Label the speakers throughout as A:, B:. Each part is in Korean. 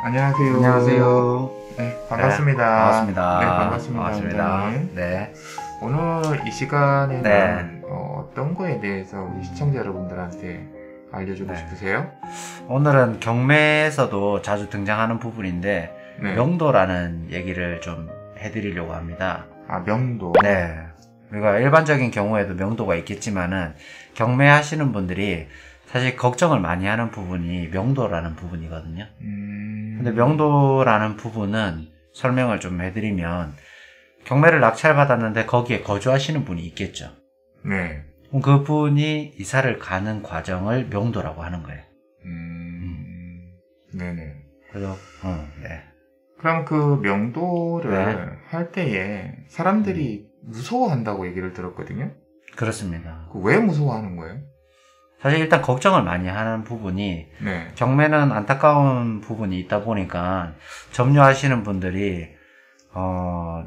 A: 안녕하세요.
B: 안녕하세요.
A: 네, 반갑습니다.
B: 네, 반갑습니다.
A: 네, 반갑습니다.
B: 반갑습니다.
A: 원장님.
B: 네.
A: 오늘 이 시간에는
B: 네.
A: 어떤 거에 대해서 우리 시청자 여러분들한테 알려주고
B: 네.
A: 싶으세요?
B: 오늘은 경매에서도 자주 등장하는 부분인데
A: 네.
B: 명도라는 얘기를 좀 해드리려고 합니다.
A: 아, 명도.
B: 네. 우리가 일반적인 경우에도 명도가 있겠지만은 경매하시는 분들이 사실 걱정을 많이 하는 부분이 명도라는 부분이거든요. 근데 명도라는 부분은 설명을 좀 해드리면 경매를 낙찰받았는데 거기에 거주하시는 분이 있겠죠.
A: 네.
B: 그럼 그분이 이사를 가는 과정을 명도라고 하는 거예요.
A: 네네.
B: 그래서 네.
A: 그럼 그 명도를
B: 네.
A: 할 때에 사람들이 무서워한다고 얘기를 들었거든요.
B: 그렇습니다.
A: 왜 무서워하는 거예요?
B: 사실 일단 걱정을 많이 하는 부분이
A: 네.
B: 경매는 안타까운 부분이 있다 보니까 점유하시는 분들이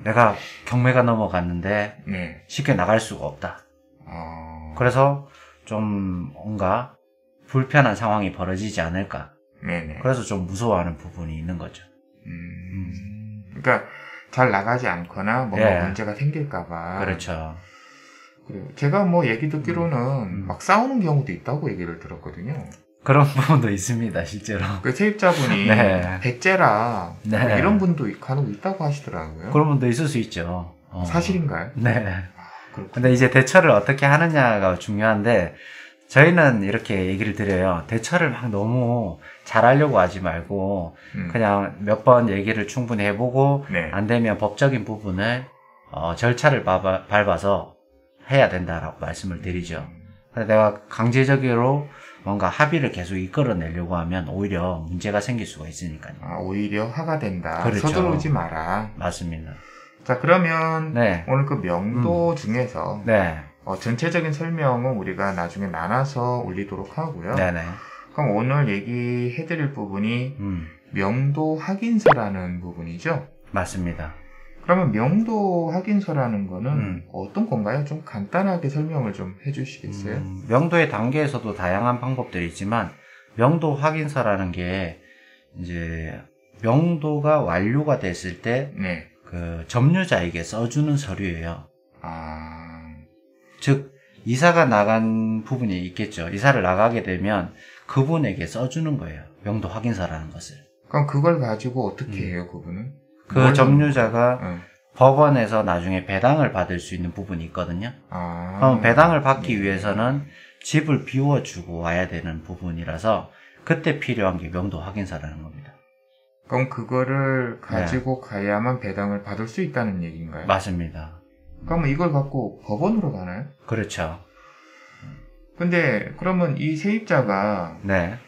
B: 내가 경매가 넘어갔는데
A: 네.
B: 쉽게 나갈 수가 없다. 그래서 좀 뭔가 불편한 상황이 벌어지지 않을까.
A: 네네.
B: 그래서 좀 무서워하는 부분이 있는 거죠.
A: 그러니까 잘 나가지 않거나 뭔가
B: 예.
A: 문제가 생길까봐.
B: 그렇죠.
A: 그래요. 제가 뭐 얘기 듣기로는 막 싸우는 경우도 있다고 얘기를 들었거든요.
B: 그런 부분도 있습니다, 실제로.
A: 그 세입자분이
B: 네.
A: 배째라
B: 네.
A: 뭐 이런 분도 간혹 있다고 하시더라고요.
B: 그런 분도 있을 수 있죠.
A: 사실인가요?
B: 네.
A: 그렇군요.
B: 근데 이제 대처를 어떻게 하느냐가 중요한데, 저희는 이렇게 얘기를 드려요. 대처를 막 너무 잘하려고 하지 말고, 그냥 몇 번 얘기를 충분히 해보고,
A: 네.
B: 안 되면 법적인 부분을, 절차를 밟아서 해야 된다라고 말씀을 드리죠. 근데 내가 강제적으로 뭔가 합의를 계속 이끌어내려고 하면 오히려 문제가 생길 수가 있으니까요.
A: 오히려 화가 된다.
B: 그렇죠.
A: 서두르지 마라.
B: 맞습니다.
A: 자, 그러면
B: 네.
A: 오늘 그 명도 중에서
B: 네.
A: 전체적인 설명은 우리가 나중에 나눠서 올리도록 하고요.
B: 네네.
A: 그럼 오늘 얘기해드릴 부분이 명도 확인서라는 부분이죠?
B: 맞습니다.
A: 그러면 명도 확인서라는 거는 어떤 건가요? 좀 간단하게 설명을 좀 해주시겠어요?
B: 명도의 단계에서도 다양한 방법들이 있지만 명도 확인서라는 게 이제 명도가 완료가 됐을 때
A: 네.
B: 그 점유자에게 써주는 서류예요.
A: 아,
B: 즉 이사가 나간 부분이 있겠죠. 이사를 나가게 되면 그분에게 써주는 거예요. 명도 확인서라는 것을.
A: 그럼 그걸 가지고 어떻게 해요, 그분은?
B: 그 점유자가
A: 응.
B: 법원에서 나중에 배당을 받을 수 있는 부분이 있거든요.
A: 아,
B: 그럼 배당을 받기
A: 네.
B: 위해서는 집을 비워주고 와야 되는 부분이라서 그때 필요한 게 명도 확인서라는 겁니다.
A: 그럼 그거를 가지고 가야만 배당을 받을 수 있다는 얘기인가요?
B: 맞습니다.
A: 그러면 이걸 갖고 법원으로 가나요?
B: 그렇죠.
A: 근데 그러면 이 세입자가
B: 네.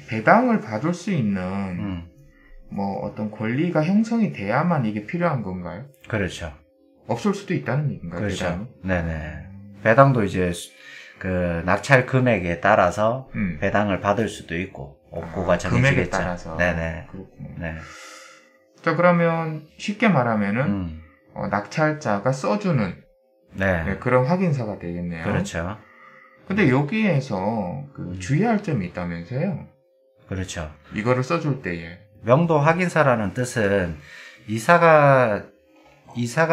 A: 배당을 받을 수 있는 뭐 어떤 권리가 형성이 돼야만 이게 필요한 건가요?
B: 그렇죠.
A: 없을 수도 있다는 얘기인가요?
B: 그렇죠.
A: 배당이?
B: 네네. 배당도 이제 그 낙찰 금액에 따라서 배당을 받을 수도 있고 없고가 정해지겠죠.
A: 금액에 따라서.
B: 네네.
A: 그렇군요.
B: 네.
A: 자, 그러면 쉽게 말하면은 낙찰자가 써주는
B: 네.
A: 네, 그런 확인서가 되겠네요.
B: 그렇죠.
A: 근데 여기에서 주의할 점이 있다면서요?
B: 그렇죠.
A: 이거를 써줄 때에.
B: 명도 확인서라는 뜻은 이사가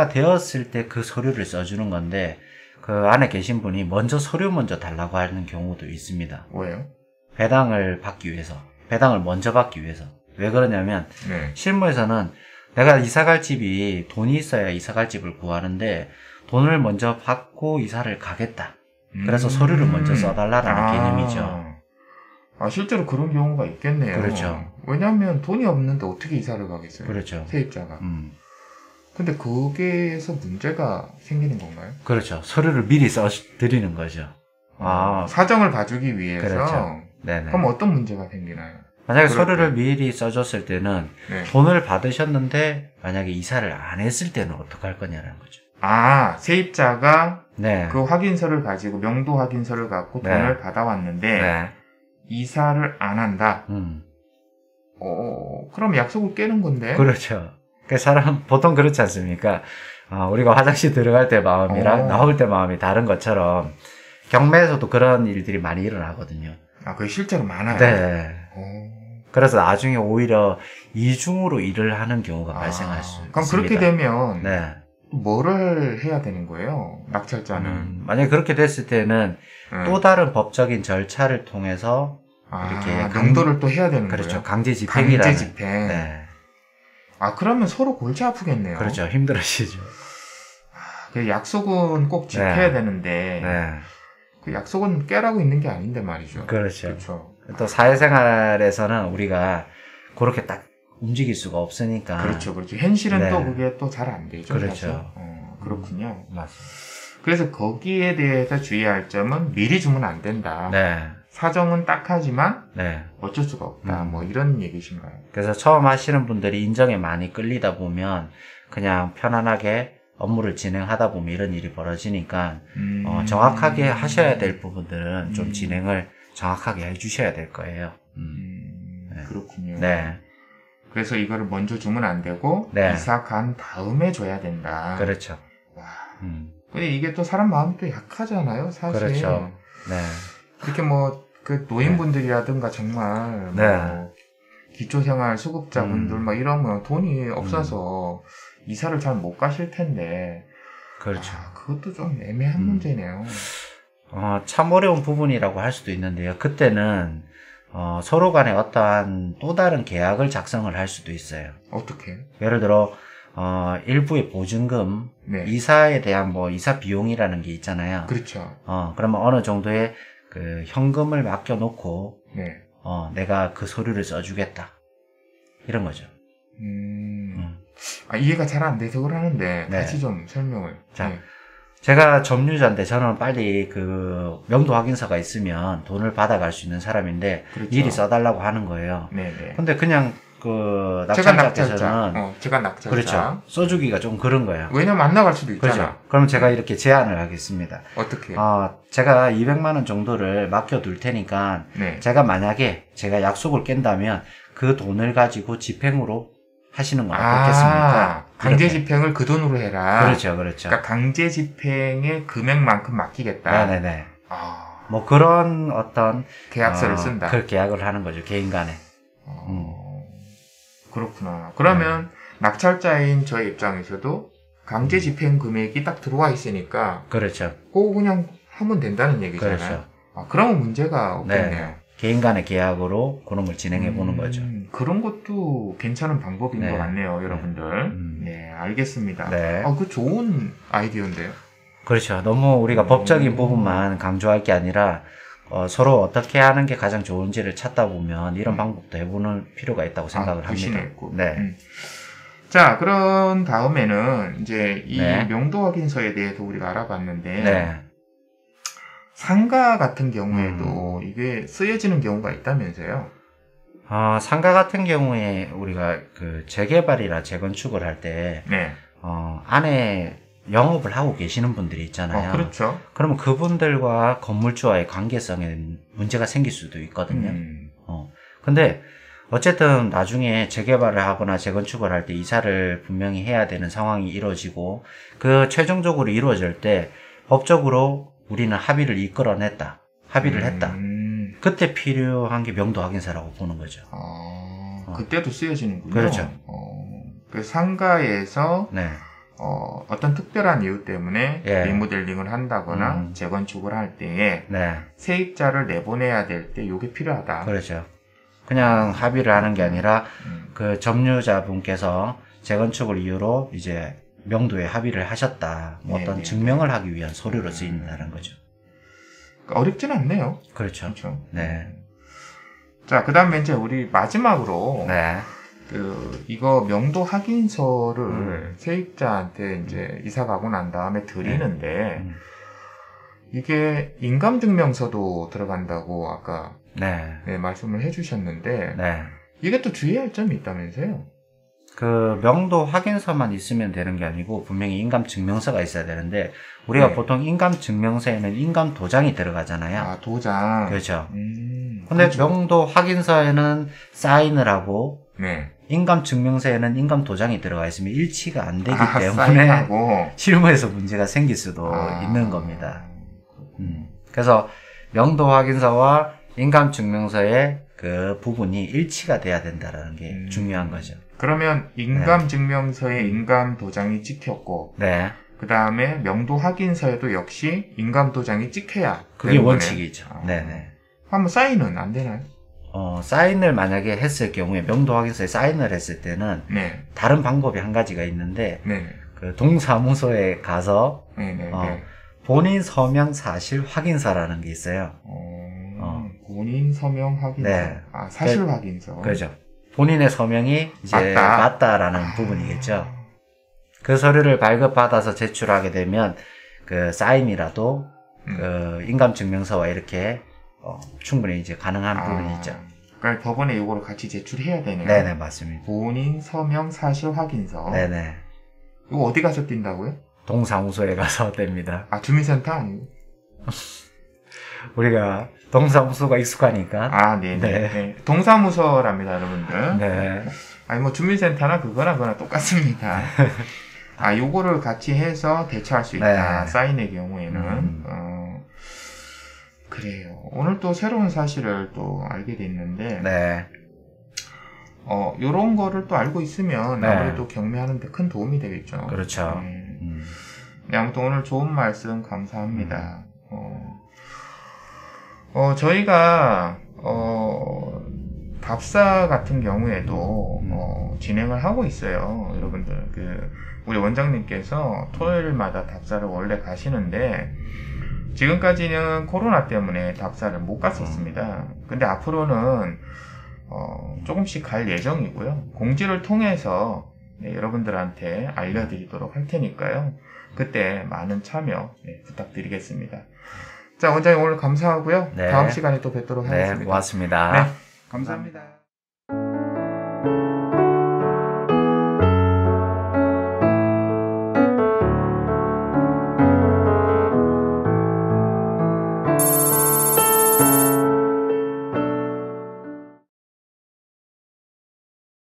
B: 되었을 때 그 서류를 써주는 건데 그 안에 계신 분이 서류 먼저 달라고 하는 경우도 있습니다.
A: 왜요?
B: 배당을 받기 위해서. 배당을 먼저 받기 위해서. 왜 그러냐면
A: 네.
B: 실무에서는 내가 이사갈 집이 돈이 있어야 이사갈 집을 구하는데 돈을 먼저 받고 이사를 가겠다. 그래서 서류를 먼저 써달라는 개념이죠.
A: 실제로 그런 경우가 있겠네요.
B: 그렇죠.
A: 왜냐하면 돈이 없는데 어떻게 이사를 가겠어요?
B: 그렇죠.
A: 세입자가. 근데 거기에서 문제가 생기는 건가요?
B: 그렇죠. 서류를 미리 써드리는 거죠.
A: 사정을 봐주기 위해서.
B: 그렇죠. 네네.
A: 그럼 어떤 문제가 생기나요?
B: 만약에 서류를 미리 써줬을 때는
A: 네.
B: 돈을 받으셨는데 만약에 이사를 안 했을 때는 어떡할 거냐라는 거죠.
A: 세입자가
B: 네.
A: 그 확인서를 가지고 명도 확인서를 갖고
B: 네.
A: 돈을 받아왔는데
B: 네.
A: 이사를 안 한다. 그럼 약속을 깨는 건데.
B: 그렇죠. 그 사람 보통 그렇지 않습니까? 우리가 화장실 들어갈 때 마음이랑 나올 때 마음이 다른 것처럼 경매에서도 그런 일들이 많이 일어나거든요.
A: 그게 실제로 많아요.
B: 네. 그래서 나중에 오히려 이중으로 일을 하는 경우가 발생할 수
A: 그럼
B: 있습니다.
A: 그렇게 되면
B: 네.
A: 뭐를 해야 되는 거예요? 낙찰자는.
B: 만약에 그렇게 됐을 때는 또 다른 법적인 절차를 통해서 이렇게
A: 강도를 또 해야 되는
B: 그렇죠.
A: 거예요?
B: 강제 집행이라는.
A: 강제 집행.
B: 네.
A: 그러면 서로 골치 아프겠네요.
B: 그렇죠. 힘들으시죠.
A: 그 약속은 꼭 지켜야 되는데 그 약속은 깨라고 있는 게 아닌데 말이죠.
B: 그렇죠.
A: 그렇죠.
B: 또 사회생활에서는 우리가 그렇게 딱 움직일 수가 없으니까.
A: 그렇죠. 현실은 또 그게 또 잘 안 되죠.
B: 그렇죠.
A: 그렇군요.
B: 맞습니다.
A: 그래서 거기에 대해서 주의할 점은 미리 주면 안 된다.
B: 네.
A: 사정은 딱하지만 어쩔 수가 없다. 뭐 이런 얘기신가요?
B: 그래서 처음 하시는 분들이 인정에 많이 끌리다 보면 그냥 편안하게 업무를 진행하다 보면 이런 일이 벌어지니까 정확하게 하셔야 될 부분들은 좀 진행을 정확하게 해주셔야 될 거예요.
A: 네. 그렇군요.
B: 네.
A: 그래서 이거를 먼저 주면 안 되고 이사 간 다음에 줘야 된다.
B: 그렇죠.
A: 와. 근데 이게 또 사람 마음이 또 약하잖아요, 사실.
B: 그렇죠. 네.
A: 이렇게 뭐 그 노인분들이라든가 정말 뭐 기초생활 수급자분들 막 이러면 돈이 없어서 이사를 잘 못 가실 텐데.
B: 그렇죠.
A: 그것도 좀 애매한 문제네요.
B: 참 어려운 부분이라고 할 수도 있는데요. 그때는 서로 간에 어떠한 또 다른 계약을 작성을 할 수도 있어요.
A: 어떻게?
B: 예를 들어 일부의 보증금, 이사에 대한 뭐 이사 비용이라는 게 있잖아요.
A: 그렇죠.
B: 그러면 어느 정도의 그 현금을 맡겨놓고 내가 그 서류를 써주겠다. 이런 거죠.
A: 이해가 잘 안 돼서 그러는데 다시 좀 설명을.
B: 자, 제가 점유자인데 저는 빨리 그 명도 확인서가 있으면 돈을 받아갈 수 있는 사람인데 미리 써달라고 하는 거예요. 근데 그냥 그 낙찰자께서는
A: 제가 낙찰자.
B: 그렇죠. 써주기가 좀 그런 거예요.
A: 왜냐면 안 나갈 수도 있잖아.
B: 그렇죠. 그럼 제가 이렇게 제안을 하겠습니다.
A: 어떻게?
B: 제가 200만 원 정도를 맡겨둘 테니까 제가 만약에 제가 약속을 깬다면 그 돈을 가지고 집행으로 하시는 건 어떻겠습니까?
A: 강제 집행을 그 돈으로 해라.
B: 그렇죠, 그렇죠.
A: 그러니까 강제 집행의 금액만큼 맡기겠다.
B: 네네네. 뭐 그런 어떤
A: 계약서를 쓴다.
B: 그 계약을 하는 거죠, 개인 간에.
A: 그렇구나. 그러면 낙찰자인 저의 입장에서도 강제 집행 금액이 딱 들어와 있으니까
B: 그렇죠.
A: 그거 그냥 하면 된다는 얘기잖아요.
B: 그렇죠.
A: 그러면 문제가 없겠네요.
B: 개인 간의 계약으로 그런 걸 진행해 보는 거죠.
A: 그런 것도 괜찮은 방법인 것 같네요, 여러분들. 네, 알겠습니다. 그 좋은 아이디어인데요.
B: 그렇죠. 너무 우리가 법적인 부분만 강조할 게 아니라 서로 어떻게 하는 게 가장 좋은지를 찾다 보면 이런 방법도 해보는 필요가 있다고 생각을 합니다.
A: 자, 그런 다음에는 이제 이 명도 확인서에 대해서 우리가 알아봤는데 상가 같은 경우에도 이게 쓰여지는 경우가 있다면서요?
B: 상가 같은 경우에 우리가 그 재개발이나 재건축을 할 때 안에 영업을 하고 계시는 분들이 있잖아요.
A: 그렇죠.
B: 그러면 그분들과 건물주와의 관계성에 문제가 생길 수도 있거든요. 근데 어쨌든 나중에 재개발을 하거나 재건축을 할 때 이사를 분명히 해야 되는 상황이 이루어지고 그 최종적으로 이루어질 때 법적으로 우리는 합의를 이끌어냈다. 합의를 했다. 그때 필요한 게 명도 확인서라고 보는 거죠.
A: 그때도 쓰여지는군요.
B: 그렇죠.
A: 그 상가에서 어떤 특별한 이유 때문에 리모델링을 한다거나 재건축을 할 때에 세입자를 내보내야 될 때 이게 필요하다.
B: 그렇죠. 그냥 합의를 하는 게 아니라 그 점유자분께서 재건축을 이유로 이제 명도에 합의를 하셨다. 뭐 어떤 증명을 하기 위한 서류로 쓰인다는 거죠.
A: 어렵지는 않네요.
B: 그렇죠.
A: 자, 그 다음에 이제 우리 마지막으로 이거 명도 확인서를 세입자한테 이제 이사 가고 난 다음에 드리는데 이게 인감증명서도 들어간다고 아까 말씀을 해주셨는데 이게 또 주의할 점이 있다면서요?
B: 그 명도 확인서만 있으면 되는 게 아니고 분명히 인감증명서가 있어야 되는데 우리가 보통 인감증명서에는 인감도장이 들어가잖아요.
A: 도장.
B: 그렇죠. 근데 명도 확인서에는 사인을 하고 인감증명서에는 인감도장이 들어가 있으면 일치가 안 되기 때문에 실무에서 문제가 생길 수도 있는 겁니다. 그래서 명도 확인서와 인감증명서에 그 부분이 일치가 돼야 된다라는 게 중요한 거죠.
A: 그러면 인감증명서에 인감도장이 찍혔고,
B: 네.
A: 그 다음에 명도 확인서에도 역시 인감도장이 찍혀야
B: 그게 원칙이죠. 네네.
A: 한번 사인은 안 되나요?
B: 사인을 만약에 했을 경우에 명도 확인서에 사인을 했을 때는
A: 네.
B: 다른 방법이 한 가지가 있는데
A: 네.
B: 그 동사무소에 가서
A: 네.
B: 본인 서명 사실 확인서라는 게 있어요.
A: 본인 서명 확인서.
B: 네.
A: 아, 사실 확인서.
B: 그렇죠. 본인의 서명이 이제 맞다라는 부분이겠죠. 그 서류를 발급받아서 제출하게 되면 그 사인이라도 그 인감증명서와 이렇게 충분히 이제 가능한 부분이 있죠.
A: 그러니까 법원에 이거를 같이 제출해야 되네요.
B: 네네, 맞습니다.
A: 본인 서명 사실 확인서.
B: 네네.
A: 이거 어디 가서 띈다고요?
B: 동사무소에 가서 뗍니다.
A: 아, 주민센터 아니고?
B: 우리가 동사무소가 익숙하니까.
A: 아, 네네. 네. 동사무소랍니다, 여러분들.
B: 네.
A: 아니, 뭐, 주민센터나 그거나 똑같습니다. 아, 요거를 같이 해서 대처할 수 있다.
B: 네.
A: 사인의 경우에는. 그래요. 오늘 또 새로운 사실을 또 알게 됐는데.
B: 네.
A: 요런 거를 또 알고 있으면 아무래도 경매하는데 큰 도움이 되겠죠.
B: 그렇죠.
A: 네, 아무튼 오늘 좋은 말씀 감사합니다. 저희가, 답사 같은 경우에도, 진행을 하고 있어요. 여러분들, 우리 원장님께서 토요일마다 답사를 원래 가시는데, 지금까지는 코로나 때문에 답사를 못 갔었습니다. 근데 앞으로는, 조금씩 갈 예정이고요. 공지를 통해서, 네, 여러분들한테 알려드리도록 할 테니까요. 그때 많은 참여 부탁드리겠습니다. 자, 원장님 오늘 감사하고요.
B: 네.
A: 다음 시간에 또 뵙도록 하겠습니다.
B: 네, 고맙습니다.
A: 네, 감사합니다.